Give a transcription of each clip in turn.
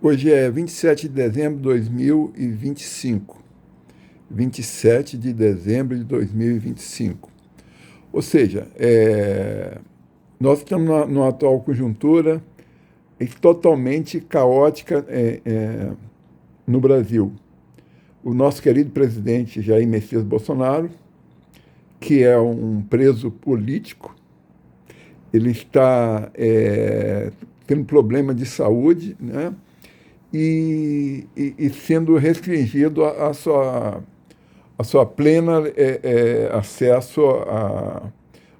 Hoje é 27 de dezembro de 2025. 27 de dezembro de 2025. Ou seja, nós estamos numa atual conjuntura totalmente caótica no Brasil. O nosso querido presidente Jair Messias Bolsonaro, que é um preso político, ele está tendo problema de saúde, né? E sendo restringido a sua plena acesso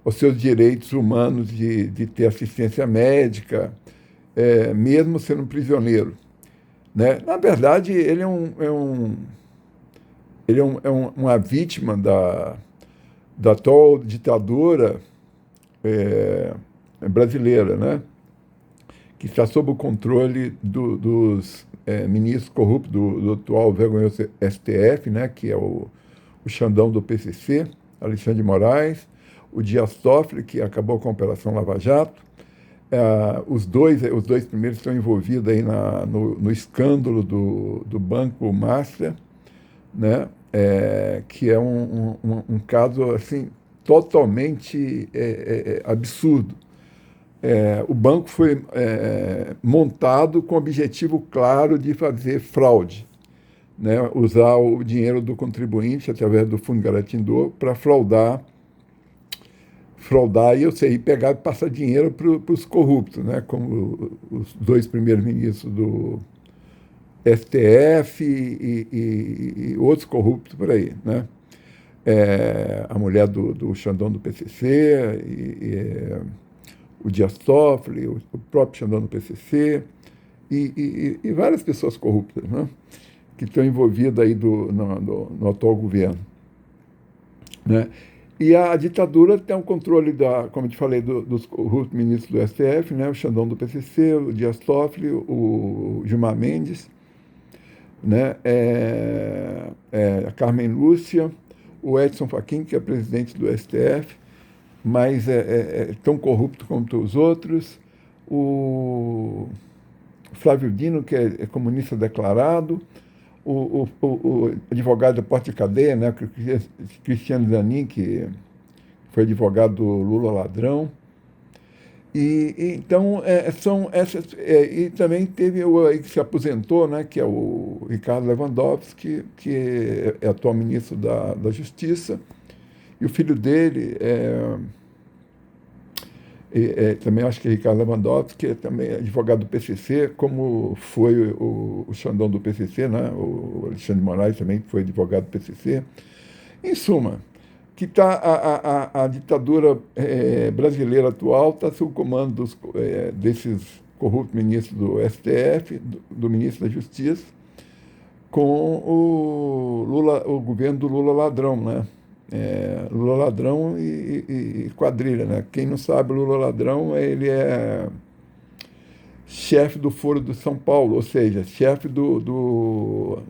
aos seus direitos humanos de ter assistência médica, mesmo sendo um prisioneiro, né? Na verdade, ele é uma vítima da atual ditadura brasileira, né? Que está sob o controle dos ministros corruptos do atual vergonhoso STF, né, que é o Xandão do PCC, Alexandre de Moraes, o Dias Toffoli, que acabou com a Operação Lava Jato. Os dois primeiros estão envolvidos aí no escândalo do Banco Master, né, que é um caso assim, totalmente absurdo. O banco foi montado com o objetivo claro de fazer fraude, né? Usar o dinheiro do contribuinte através do Fundo Garantidor para fraudar e pegar e passar dinheiro para os corruptos, né? Como os dois primeiros ministros do STF e outros corruptos por aí, né? A mulher do Xandão do PCC, o Dias Toffoli, o próprio Xandão do PCC e várias pessoas corruptas, né? Que estão envolvidas aí no atual governo, né? E a ditadura tem um controle, como eu te falei, dos corruptos ministros do STF, né? O Xandão do PCC, o Dias Toffoli, o Gilmar Mendes, né? A Carmen Lúcia, o Edson Fachin, que é presidente do STF, mas é tão corrupto quanto os outros, o Flávio Dino, que é comunista declarado, o advogado da porta de cadeia, né, Cristiano Zanin, que foi advogado do Lula ladrão. Então, são essas. E também teve o aí que se aposentou, né, que é o Ricardo Lewandowski, que é atual ministro da Justiça, e o filho dele também acho que é Ricardo Lewandowski, que é também advogado do PCC, como foi o Xandão do PCC, né? O Alexandre de Moraes também foi advogado do PCC. Em suma, que a ditadura brasileira atual está sob o comando desses corruptos ministros do STF, do ministro da Justiça, com o governo do Lula ladrão, né? Lula ladrão e quadrilha, né? Quem não sabe, Lula ladrão, ele é chefe do Foro de São Paulo, ou seja, chefe do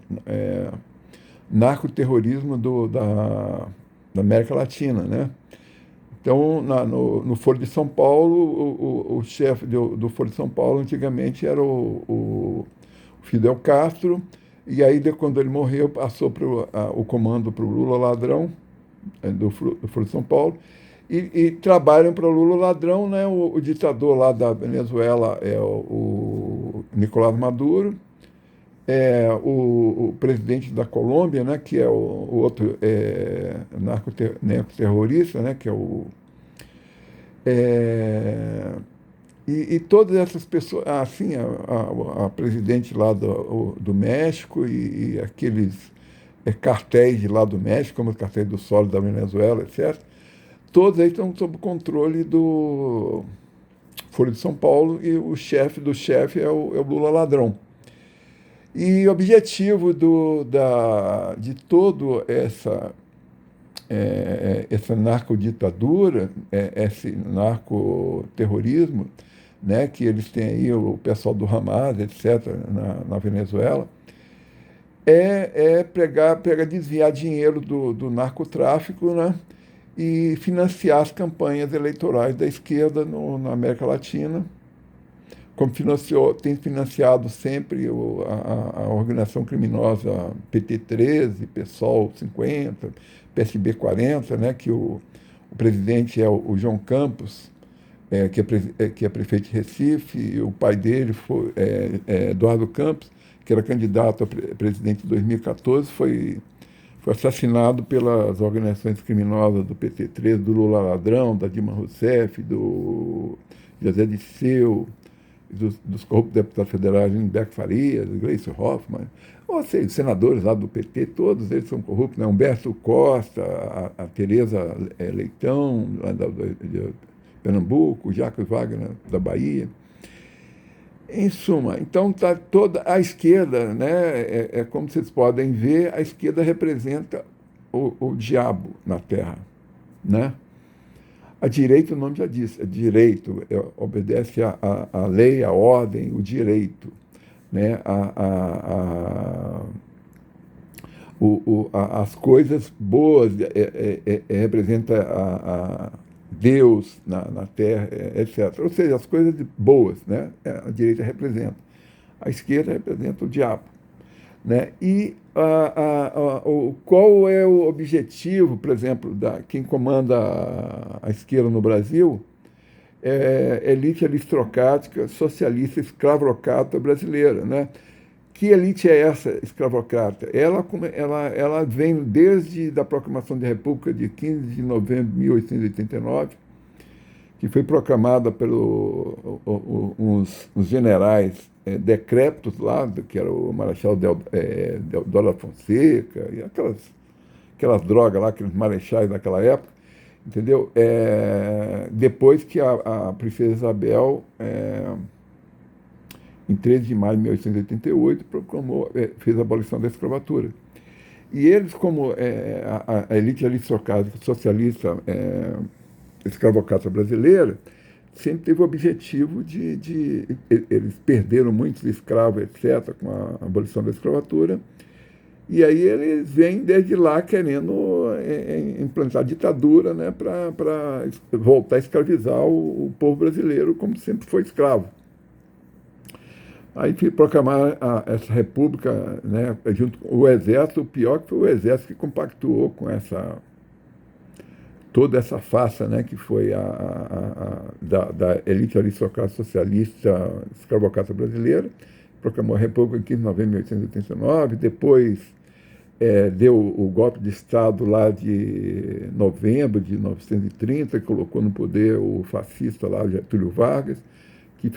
narcoterrorismo da América Latina, né? Então, no Foro de São Paulo, o chefe do Foro de São Paulo antigamente era o Fidel Castro, e aí, quando ele morreu, passou o comando para o Lula ladrão, do Foro de São Paulo, e trabalham para o Lula ladrão, né? O ditador lá da Venezuela é o Nicolás Maduro, o presidente da Colômbia, né? Que é o outro narcoterrorista, né? Que é o... E todas essas pessoas, assim, a presidente lá do México e aqueles cartéis de lá do México, como os cartéis do solo da Venezuela, etc., todos aí estão sob de do Folha de São Paulo, e o chefe do chefe é o Lula ladrão. E o objetivo de toda essa narcoditadura, esse narcoterrorismo, né, que eles têm aí, o pessoal do Hamas, etc., na Venezuela, desviar dinheiro do narcotráfico, né, e financiar as campanhas eleitorais da esquerda na América Latina, como tem financiado sempre a organização criminosa PT13, PSOL 50, PSB 40, né, que o presidente é o João Campos, que é prefeito de Recife, e o pai dele foi Eduardo Campos, que era candidato a presidente em 2014, foi assassinado pelas organizações criminosas do PT13, do Lula Ladrão, da Dilma Rousseff, do José Disseu, dos corruptos deputados federais Lindbergh Farias, Gleice Hoffmann, ou seja, senadores lá do PT, todos eles são corruptos, né? Humberto Costa, a Tereza Leitão, lá de Pernambuco, o Jacques Wagner, da Bahia. Em suma, então está toda a esquerda, né? Como vocês podem ver, a esquerda representa o diabo na Terra, né? A direita, o nome já disse, é direito, obedece à lei, à ordem, o direito, né? As coisas boas representa Deus na Terra, etc. Ou seja, as coisas boas, né? A direita representa. A esquerda representa o diabo, né? E qual é o objetivo, por exemplo, quem comanda a esquerda no Brasil? Elite aristocrática, socialista, escravocrata brasileira, né? Que elite é essa escravocrata? Ela vem desde a proclamação da República de 15 de novembro de 1889, que foi proclamada pelos uns generais decrépitos lá, que era o Marechal Deodoro da Fonseca, e aquelas drogas lá, aqueles marechais daquela época, entendeu? Depois que a princesa Isabel, em 13 de maio de 1888, fez a abolição da escravatura. E eles, como a elite aristocrática socialista escravocrata brasileira, sempre teve o objetivo eles perderam muitos escravos, etc., com a abolição da escravatura, e aí eles vêm desde lá querendo implantar ditadura, né, para voltar a escravizar o povo brasileiro, como sempre foi escravo. Aí proclamar essa república, né, junto com o exército, o pior que foi o exército que compactuou com toda essa farsa, né, que foi da elite aristocrática socialista escravocrata brasileira, proclamou a república em 15 de novembro de 1889, depois deu o golpe de Estado lá de novembro de 1930, que colocou no poder o fascista lá, Getúlio Vargas, que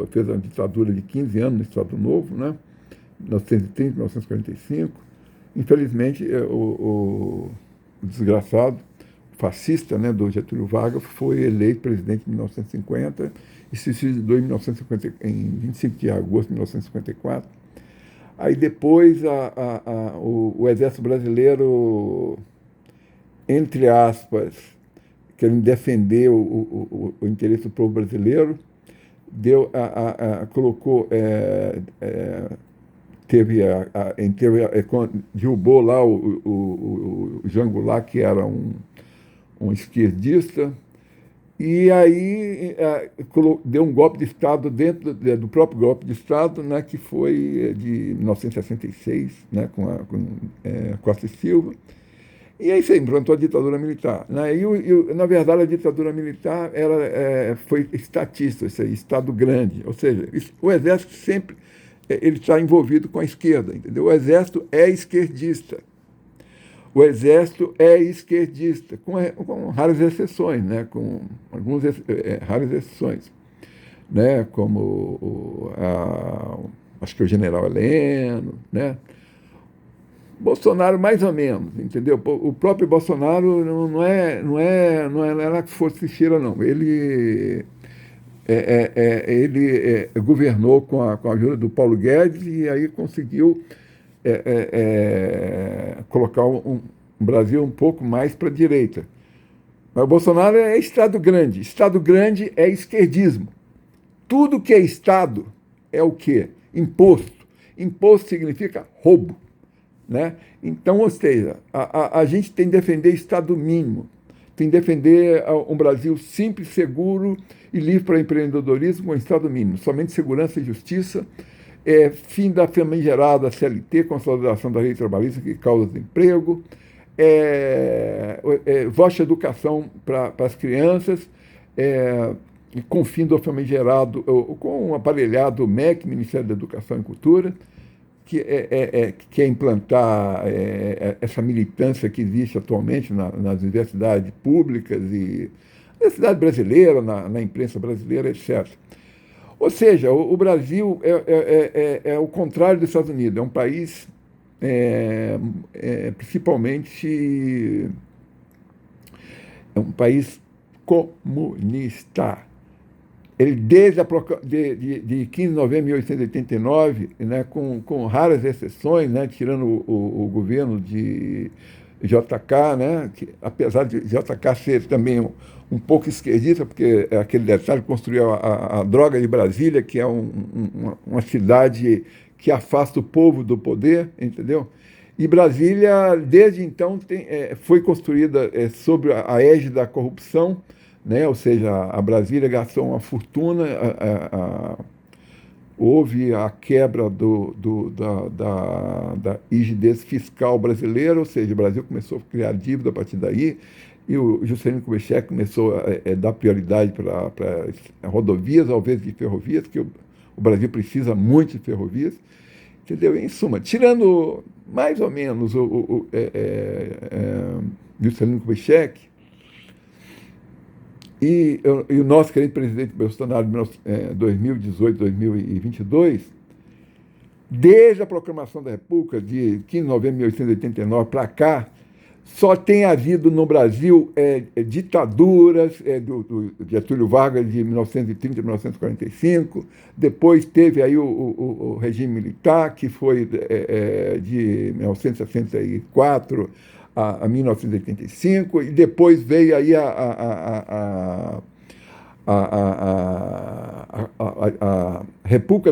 fez uma ditadura de 15 anos no Estado Novo, né? 1930, 1945. Infelizmente, o desgraçado fascista, né, do Getúlio Vargas foi eleito presidente em 1950 e se suicidou em 25 de agosto de 1954. Aí depois o Exército Brasileiro, entre aspas, querendo defender o interesse do povo brasileiro, derrubou lá o Jean Goulart, que era um esquerdista, e aí deu um golpe de Estado dentro do próprio golpe de Estado, né, que foi de 1966, né, com Costa e Silva. E aí você implantou a ditadura militar, né? Na verdade, a ditadura militar foi estatista, isso aí, Estado grande. Ou seja, o Exército sempre ele está envolvido com a esquerda, entendeu? O Exército é esquerdista. O Exército é esquerdista, com raras exceções, né? Com algumas raras exceções, né? Como acho que o general Heleno, né? Bolsonaro mais ou menos, entendeu? O próprio Bolsonaro não era que fosse cheira, não. Ele governou com a ajuda do Paulo Guedes e aí conseguiu colocar um Brasil um pouco mais para a direita. Mas o Bolsonaro é Estado grande. Estado grande é esquerdismo. Tudo que é Estado é o quê? Imposto. Imposto significa roubo, né? Então, ou seja, a gente tem que defender Estado mínimo, tem que defender um Brasil simples, seguro e livre para empreendedorismo com Estado mínimo. Somente segurança e justiça, fim da famigerada CLT, consolidação da lei trabalhista que causa desemprego, voz de educação para as crianças, com o fim do famigerado, com o aparelhado MEC, Ministério da Educação e Cultura, que quer implantar essa militância que existe atualmente nas universidades públicas e na universidade brasileira, na imprensa brasileira, etc. Ou seja, o Brasil é o contrário dos Estados Unidos, é um país principalmente é um país comunista. Ele, desde de 15 de novembro de 1889, né, com raras exceções, né, tirando o governo de JK, né, que, apesar de JK ser também um pouco esquerdista, porque é aquele detalhe, construiu a droga de Brasília, que é uma cidade que afasta o povo do poder, entendeu? E Brasília, desde então, foi construída sob a égide da corrupção, né? Ou seja, a Brasília gastou uma fortuna, houve a quebra da rigidez fiscal brasileira, ou seja, o Brasil começou a criar dívida a partir daí, e o Juscelino Kubitschek começou a dar prioridade para rodovias ao invés de ferrovias, que o Brasil precisa muito de ferrovias, entendeu? Em suma, tirando mais ou menos Juscelino Kubitschek e o nosso querido presidente Bolsonaro em 2018, 2022, desde a proclamação da República de 15 de novembro de 1889 para cá, só tem havido no Brasil ditaduras, do Getúlio Vargas de 1930 a 1945, depois teve aí o regime militar, que foi de 1964 a 1985, e depois veio aí a República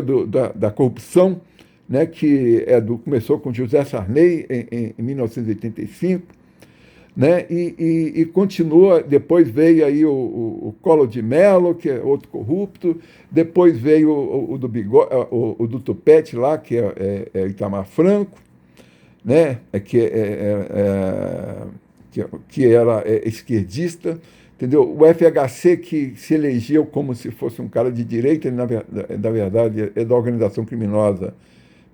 da Corrupção, né, que começou com José Sarney em 1985, né, e continua, depois veio aí o Collor de Mello, que é outro corrupto, depois veio o do Tupete lá, que é Itamar Franco, né, que era esquerdista, entendeu? O FHC, que se elegeu como se fosse um cara de direita, ele, na verdade, é da organização criminosa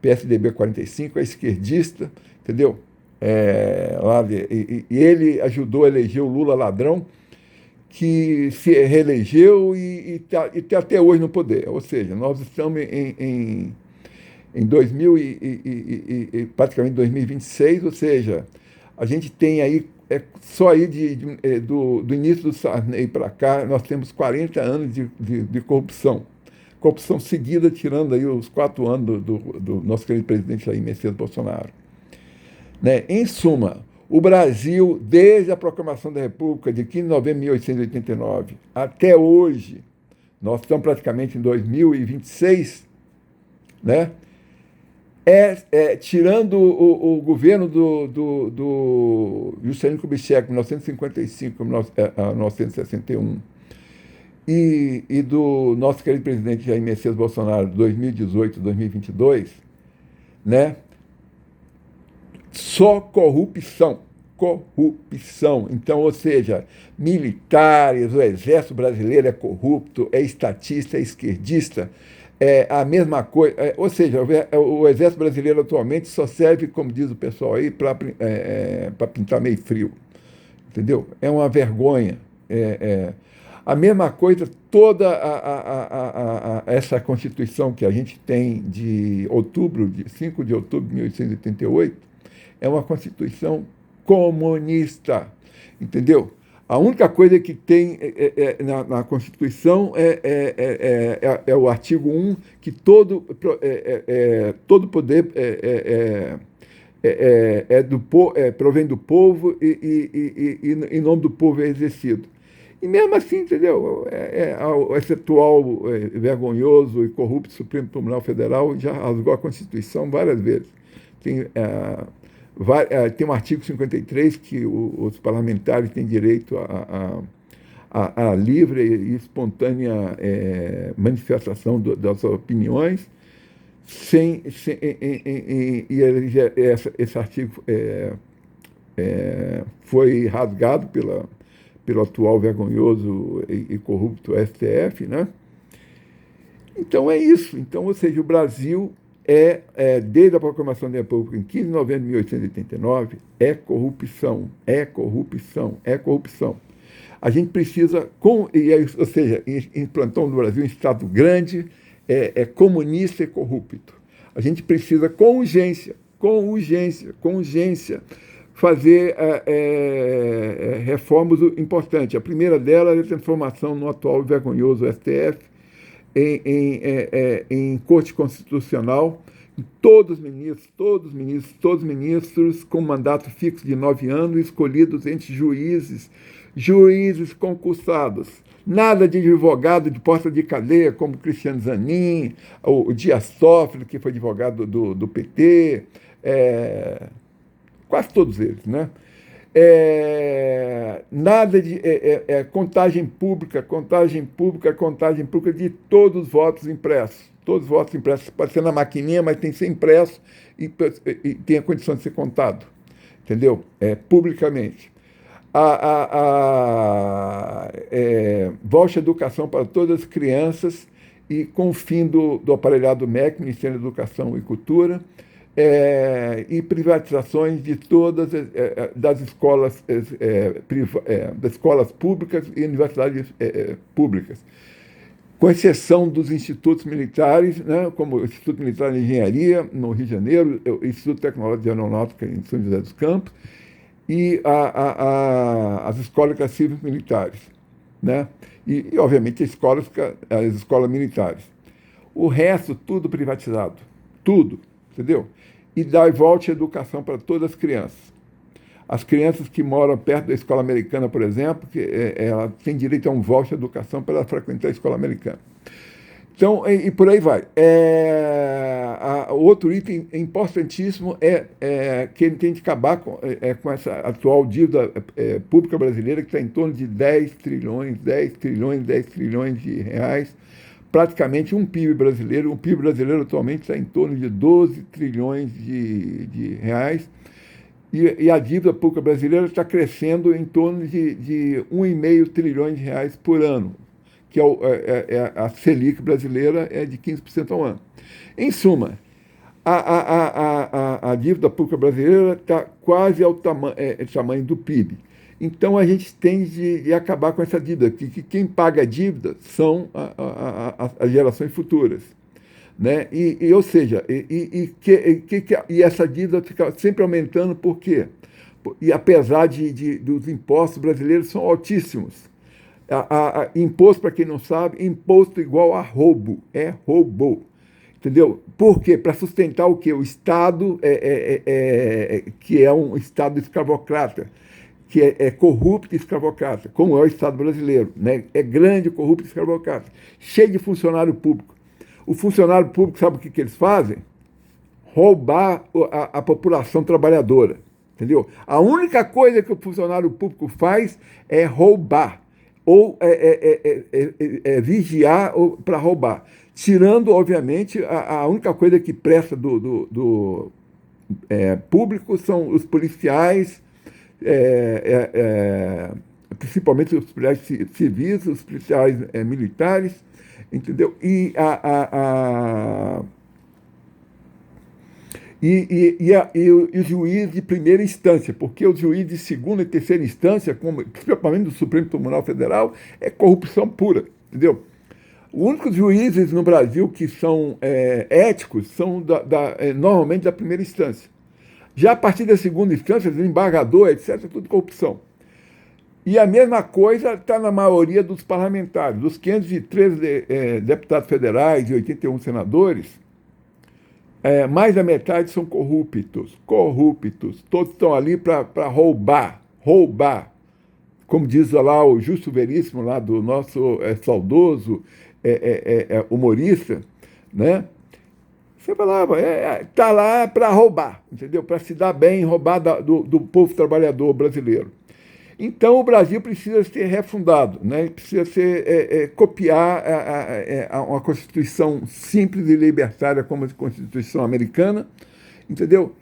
PSDB 45, é esquerdista, entendeu? E ele ajudou a eleger o Lula ladrão, que se reelegeu e está até hoje no poder. Ou seja, nós estamos em 2000 praticamente 2026, ou seja, a gente tem aí, só aí do início do Sarney para cá, nós temos 40 anos de corrupção. Corrupção seguida, tirando aí os 4 anos do nosso querido presidente Jair Messias Bolsonaro. Né? Em suma, o Brasil, desde a proclamação da República de 15 de novembro de 1889 até hoje, nós estamos praticamente em 2026, né? Tirando o governo do Juscelino Kubitschek, 1955 a 1961, e do nosso querido presidente Jair Messias Bolsonaro, 2018 2022, né? Só corrupção. Então, ou seja, militares, o exército brasileiro é corrupto, é estatista, é esquerdista, é a mesma coisa. Ou seja, o exército brasileiro atualmente só serve, como diz o pessoal aí, para pintar meio frio. Entendeu? É uma vergonha. A mesma coisa, toda essa Constituição que a gente tem de 5 de outubro de 1888, é uma Constituição comunista, entendeu? A única coisa que tem na Constituição é o artigo 1, que todo poder provém do povo e em nome do povo é exercido. E mesmo assim, entendeu? Esse atual vergonhoso e corrupto Supremo Tribunal Federal já rasgou a Constituição várias vezes. Tem um artigo 53 que os parlamentares têm direito a livre e espontânea manifestação das opiniões, esse artigo foi rasgado pelo atual vergonhoso e corrupto STF, né? Então é isso. Então, ou seja, o Brasil desde a proclamação da República em 15 de novembro de 1889, corrupção, corrupção, corrupção. A gente precisa, ou seja, implantou no Brasil um Estado grande, comunista e corrupto. A gente precisa, com urgência, fazer reformas importantes. A primeira delas é a transformação no atual e vergonhoso STF em Corte Constitucional, todos os ministros com mandato fixo de 9 anos, escolhidos entre juízes concursados. Nada de advogado de porta de cadeia, como Cristiano Zanin, o Dias Toffoli, que foi advogado do PT, quase todos eles, né? Nada de contagem pública de todos os votos impressos. Todos os votos impressos, pode ser na maquininha, mas tem que ser impresso e tem a condição de ser contado, entendeu? Publicamente. Volte à educação para todas as crianças e com o fim do aparelhado MEC, Ministério da Educação e Cultura, e privatizações de todas das escolas públicas e universidades públicas, com exceção dos institutos militares, né, como o Instituto Militar de Engenharia, no Rio de Janeiro, o Instituto Tecnológico de Aeronáutica, em São José dos Campos, e as escolas cívicas militares, né, e obviamente, as escolas militares. O resto, tudo privatizado, tudo, entendeu? E volte à educação para todas as crianças. As crianças que moram perto da escola americana, por exemplo, ela tem direito a um voucher de educação para ela frequentar a escola americana. Então, e por aí vai. Outro item importantíssimo que ele tem de acabar com essa atual dívida pública brasileira, que está em torno de 10 trilhões de reais, praticamente um PIB brasileiro. O PIB brasileiro atualmente está em torno de 12 trilhões de reais, e a dívida pública brasileira está crescendo em torno de 1,5 trilhões de reais por ano, que a Selic brasileira é de 15% ao ano. Em suma, a dívida pública brasileira está quase ao tamanho do PIB. Então, a gente tem de acabar com essa dívida, que quem paga a dívida são as gerações futuras, né? Ou seja, essa dívida fica sempre aumentando, por quê? E apesar dos impostos brasileiros são altíssimos. Imposto, para quem não sabe, imposto igual a roubo, roubo. Entendeu? Por quê? Para sustentar o quê? O Estado, que é um Estado escravocrata, que é corrupto e escravocrata, como é o Estado brasileiro, né? É grande, corrupto e escravocrata, cheio de funcionário público. O funcionário público, sabe o que eles fazem? Roubar a população trabalhadora, entendeu? A única coisa que o funcionário público faz é roubar, ou vigiar para roubar, tirando, obviamente, a única coisa que presta do público são os policiais, principalmente os policiais civis, os policiais militares, entendeu? E o juiz de primeira instância, porque o juiz de segunda e terceira instância, principalmente do Supremo Tribunal Federal, é corrupção pura, entendeu? Os únicos juízes no Brasil que são éticos são normalmente da primeira instância. Já a partir da segunda instância, desembargador, etc., é tudo corrupção. E a mesma coisa está na maioria dos parlamentares. Dos 513 deputados federais e 81 senadores, mais da metade são corruptos. Todos estão ali para roubar. Como diz lá o Justo Veríssimo, lá do nosso saudoso humorista, né? Você falava, está lá para roubar, entendeu? Para se dar bem, roubar do povo trabalhador brasileiro. Então, o Brasil precisa ser refundado, né? Precisa copiar uma Constituição simples e libertária como a Constituição americana, entendeu?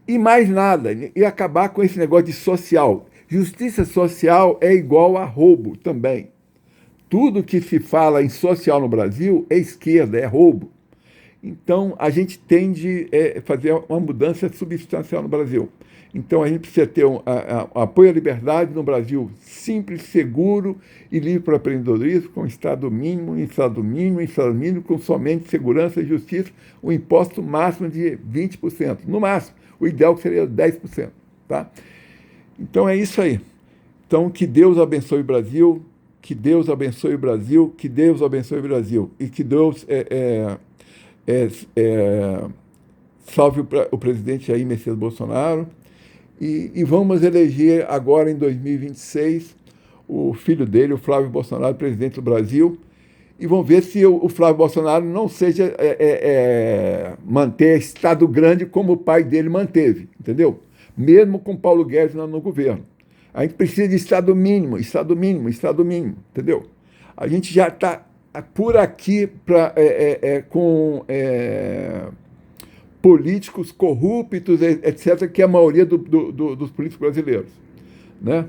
E mais nada, e acabar com esse negócio de social. Justiça social é igual a roubo também. Tudo que se fala em social no Brasil é esquerda, é roubo. Então, a gente tende a fazer uma mudança substancial no Brasil. Então, a gente precisa ter um apoio à liberdade no Brasil simples, seguro e livre para o empreendedorismo, com Estado mínimo, Estado mínimo, Estado mínimo, com somente segurança e justiça, o imposto máximo de 20%, no máximo. O ideal seria 10%. Tá? Então, é isso aí. Então, que Deus abençoe o Brasil, que Deus abençoe o Brasil, que Deus abençoe o Brasil e que Deus salve o presidente Jair Messias Bolsonaro e vamos eleger agora em 2026 o filho dele, o Flávio Bolsonaro, presidente do Brasil, e vamos ver se o Flávio Bolsonaro não seja manter Estado grande como o pai dele manteve, entendeu? Mesmo com Paulo Guedes no governo. A gente precisa de Estado mínimo, Estado mínimo, Estado mínimo, entendeu? A gente já está por aqui com políticos corruptos, etc., que é a maioria dos políticos brasileiros. Né?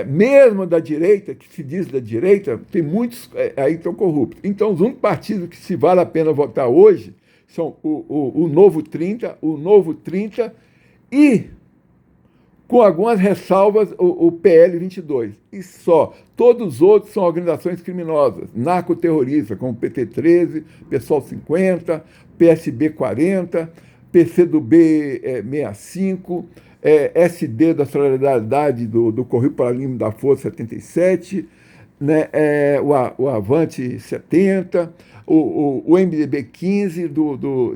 Mesmo da direita, que se diz da direita, tem muitos aí que estão corruptos. Então, os únicos partidos que se vale a pena votar hoje são o Novo 30, o Novo 30 e, com algumas ressalvas, o PL 22. E só. Todos os outros são organizações criminosas, narcoterroristas, como PT 13, PSOL 50, PSB 40, PCdoB 65, SD da Solidariedade do Correio Paralímpico da Força 77, né, o Avante 70, o MDB 15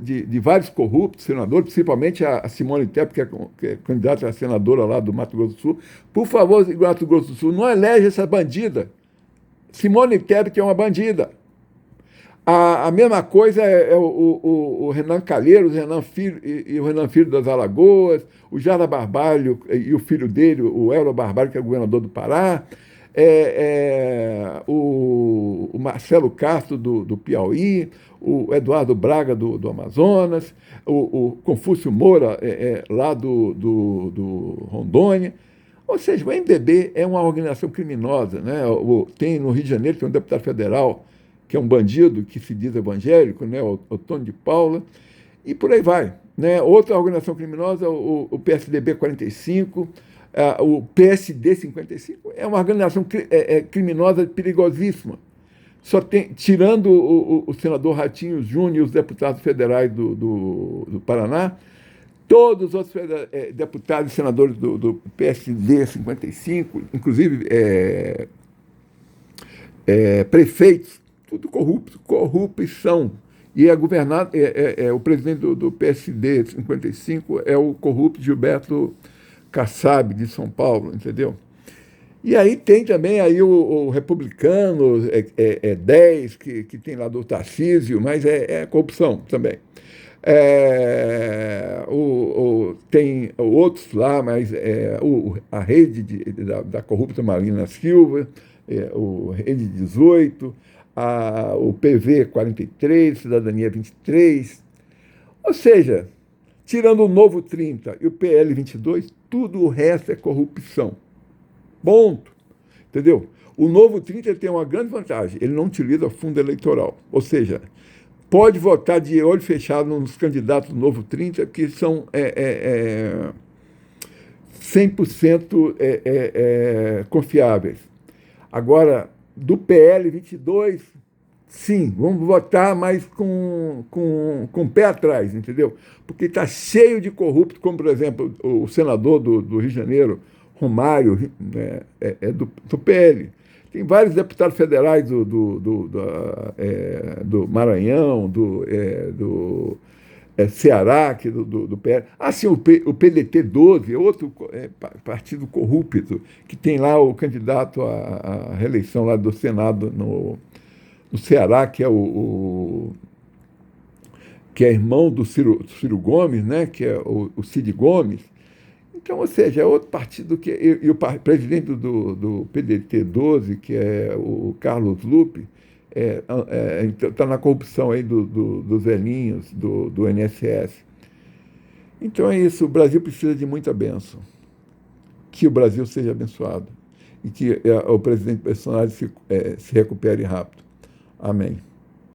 de vários corruptos, senadores, principalmente a Simone Tebet, que é candidata a senadora lá do Mato Grosso do Sul. Por favor, Mato Grosso do Sul, não elege essa bandida. Simone Tebet é uma bandida. A mesma coisa o Renan Calheiros, o Renan Filho das Alagoas, o Jara Barbalho e o filho dele, o Elro Barbalho, que é governador do Pará, o Marcelo Castro do Piauí, o Eduardo Braga do Amazonas, o Confúcio Moura lá do Rondônia. Ou seja, o MDB é uma organização criminosa. Né? Tem no Rio de Janeiro, tem um deputado federal que é um bandido, que se diz evangélico, né? o Tony de Paula, e por aí vai. Né? Outra organização criminosa, o PSDB 45, o PSD 55, é uma organização criminosa perigosíssima. Só tirando o senador Ratinho Júnior e os deputados federais do Paraná, todos os outros deputados e senadores do PSD 55, inclusive prefeitos, tudo corrupção. E o presidente do PSD 55 é o corrupto Gilberto Kassab, de São Paulo, entendeu? E aí tem também aí o republicano 10, que tem lá do Tarcísio, mas é corrupção também. Tem outros lá, mas a rede da corrupta Marina Silva, o Rede 18, o PV 43, Cidadania 23. Ou seja, tirando o Novo 30 e o PL 22, tudo o resto é corrupção. Ponto. Entendeu? O Novo 30 tem uma grande vantagem, ele não utiliza fundo eleitoral. Ou seja, pode votar de olho fechado nos candidatos do Novo 30, que são 100% confiáveis. Agora, do PL 22, sim, vamos votar, mas com o pé atrás, entendeu? Porque está cheio de corrupto, como, por exemplo, o senador do Rio de Janeiro, Romário, do PL. Tem vários deputados federais do Maranhão, do Ceará, do PL. Sim, o PDT 12, outro partido corrupto, que tem lá o candidato à reeleição lá do Senado no Ceará, que que é irmão do Ciro Gomes, né, que é o Cid Gomes. Então, ou seja, é outro partido que. E o presidente do PDT 12, que é o Carlos Lupe, está na corrupção aí dos velhinhos, do INSS. Então é isso, o Brasil precisa de muita bênção. Que o Brasil seja abençoado. E que o presidente Bolsonaro se recupere rápido. Amém.